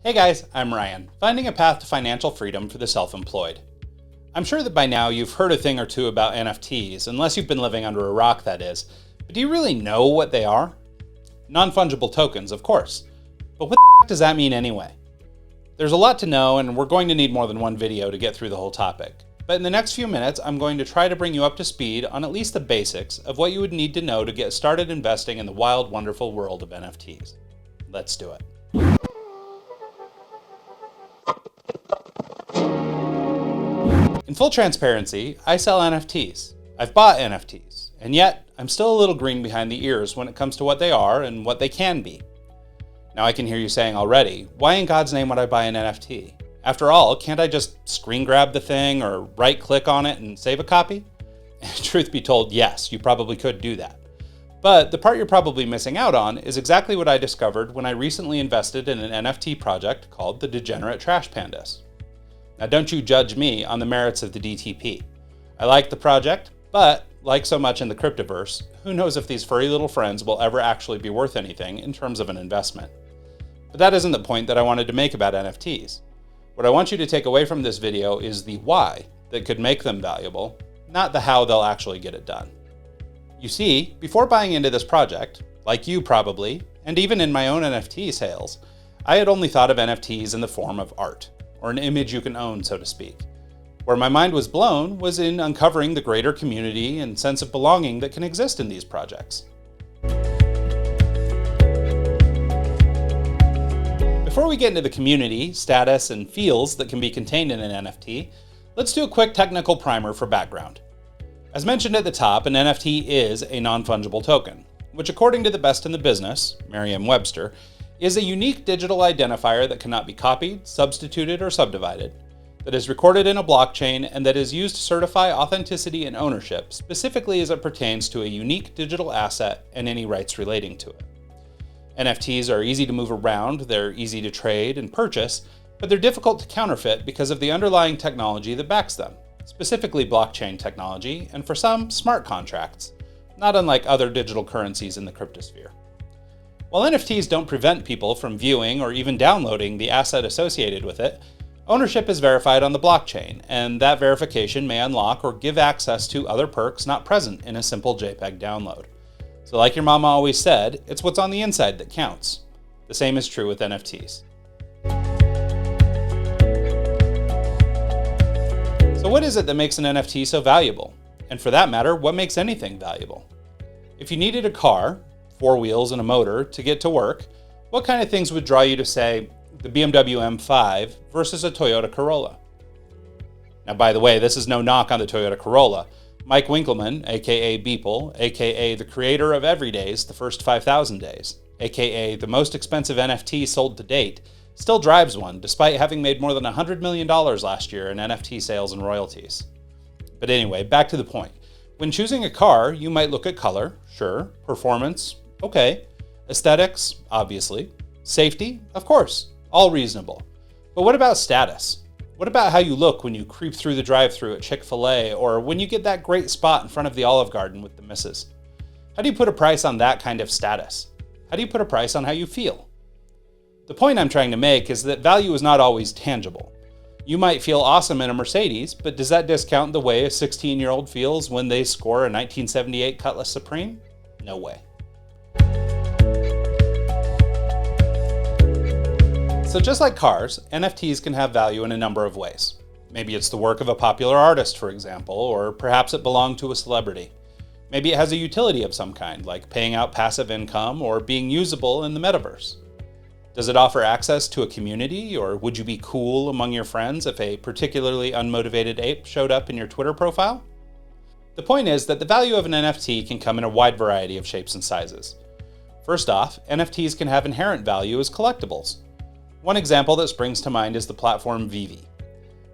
Hey guys, I'm Ryan, finding a path to financial freedom for the self-employed. I'm sure that by now you've heard a thing or two about NFTs, unless you've been living under a rock, that is. But do you really know what they are? Non-fungible tokens, of course. But what the heck does that mean anyway? There's a lot to know, and we're going to need more than one video to get through the whole topic. But in the next few minutes, I'm going to try to bring you up to speed on at least the basics of what you would need to know to get started investing in the wild, wonderful world of NFTs. Let's do it. In full transparency, I sell NFTs. I've bought NFTs, and yet I'm still a little green behind the ears when it comes to what they are and what they can be. Now I can hear you saying already, why in God's name would I buy an NFT? After all, can't I just screen grab the thing or right click on it and save a copy? Truth be told, yes, you probably could do that. But the part you're probably missing out on is exactly what I discovered when I recently invested in an NFT project called the Degenerate Trash Pandas. Now don't you judge me on the merits of the DTP. I like the project, but like so much in the cryptoverse, who knows if these furry little friends will ever actually be worth anything in terms of an investment. But that isn't the point that I wanted to make about NFTs. What I want you to take away from this video is the why that could make them valuable, not the how they'll actually get it done. You see, before buying into this project, like you probably, and even in my own NFT sales, I had only thought of NFTs in the form of art, or an image you can own, so to speak. Where my mind was blown was in uncovering the greater community and sense of belonging that can exist in these projects. Before we get into the community, status, and feels that can be contained in an NFT, let's do a quick technical primer for background. As mentioned at the top, an NFT is a non-fungible token, which according to the best in the business, Merriam-Webster, is a unique digital identifier that cannot be copied, substituted, or subdivided, that is recorded in a blockchain, and that is used to certify authenticity and ownership, specifically as it pertains to a unique digital asset and any rights relating to it. NFTs are easy to move around, they're easy to trade and purchase, but they're difficult to counterfeit because of the underlying technology that backs them, specifically blockchain technology, and for some, smart contracts, not unlike other digital currencies in the cryptosphere. While NFTs don't prevent people from viewing or even downloading the asset associated with it, ownership is verified on the blockchain, and that verification may unlock or give access to other perks not present in a simple JPEG download. So like your mama always said, it's what's on the inside that counts. The same is true with NFTs. So what is it that makes an NFT so valuable? And for that matter, what makes anything valuable? If you needed a car, 4 wheels and a motor, to get to work, what kind of things would draw you to, say, the BMW M5 versus a Toyota Corolla? Now, by the way, this is no knock on the Toyota Corolla. Mike Winkleman, aka Beeple, aka the creator of Everyday's The First 5,000 Days, aka the most expensive NFT sold to date, still drives one despite having made more than $100 million last year in NFT sales and royalties. But anyway, back to the point. When choosing a car, you might look at color, sure, performance, okay, aesthetics, obviously, safety, of course, all reasonable. But what about status? What about how you look when you creep through the drive-thru at Chick-fil-A, or when you get that great spot in front of the Olive Garden with the missus? How do you put a price on that kind of status? How do you put a price on how you feel? The point I'm trying to make is that value is not always tangible. You might feel awesome in a Mercedes, but does that discount the way a 16-year-old feels when they score a 1978 Cutlass Supreme? No way. So just like cars, NFTs can have value in a number of ways. Maybe it's the work of a popular artist, for example, or perhaps it belonged to a celebrity. Maybe it has a utility of some kind, like paying out passive income or being usable in the metaverse. Does it offer access to a community, or would you be cool among your friends if a particularly unmotivated ape showed up in your Twitter profile? The point is that the value of an NFT can come in a wide variety of shapes and sizes. First off, NFTs can have inherent value as collectibles. One example that springs to mind is the platform Vivi.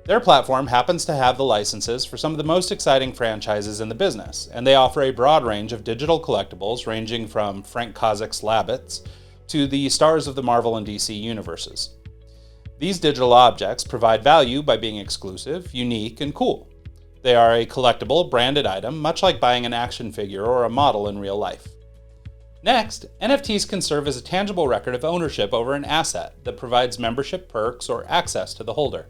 Their platform happens to have the licenses for some of the most exciting franchises in the business, and they offer a broad range of digital collectibles ranging from Frank Kozak's Labbits to the stars of the Marvel and DC universes. These digital objects provide value by being exclusive, unique, and cool. They are a collectible, branded item, much like buying an action figure or a model in real life. Next, NFTs can serve as a tangible record of ownership over an asset that provides membership perks or access to the holder.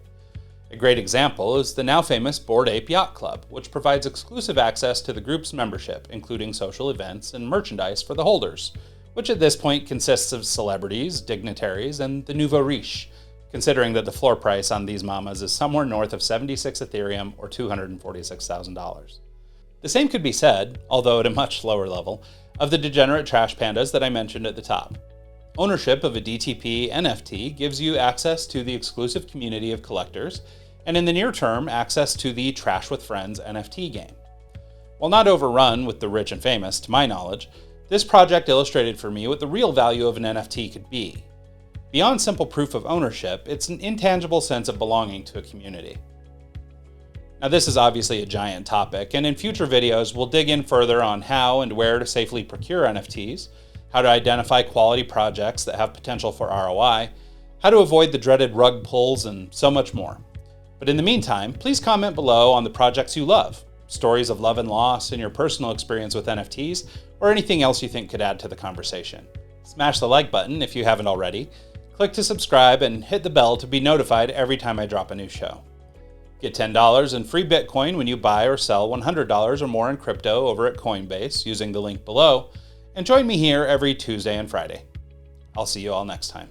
A great example is the now famous Bored Ape Yacht Club, which provides exclusive access to the group's membership, including social events and merchandise for the holders, which at this point consists of celebrities, dignitaries, and the nouveau riche, considering that the floor price on these mamas is somewhere north of 76 Ethereum or $246,000. The same could be said, although at a much lower level, of the degenerate trash pandas that I mentioned at the top. Ownership of a DTP NFT gives you access to the exclusive community of collectors, and in the near term, access to the Trash with Friends NFT game. While not overrun with the rich and famous, to my knowledge, this project illustrated for me what the real value of an NFT could be. Beyond simple proof of ownership, it's an intangible sense of belonging to a community. Now, this is obviously a giant topic, and in future videos, we'll dig in further on how and where to safely procure NFTs, how to identify quality projects that have potential for ROI, how to avoid the dreaded rug pulls, and so much more. But in the meantime, please comment below on the projects you love, stories of love and loss, and your personal experience with NFTs, or anything else you think could add to the conversation. Smash the like button if you haven't already, click to subscribe, and hit the bell to be notified every time I drop a new show. Get $10 in free Bitcoin when you buy or sell $100 or more in crypto over at Coinbase using the link below, and join me here every Tuesday and Friday. I'll see you all next time.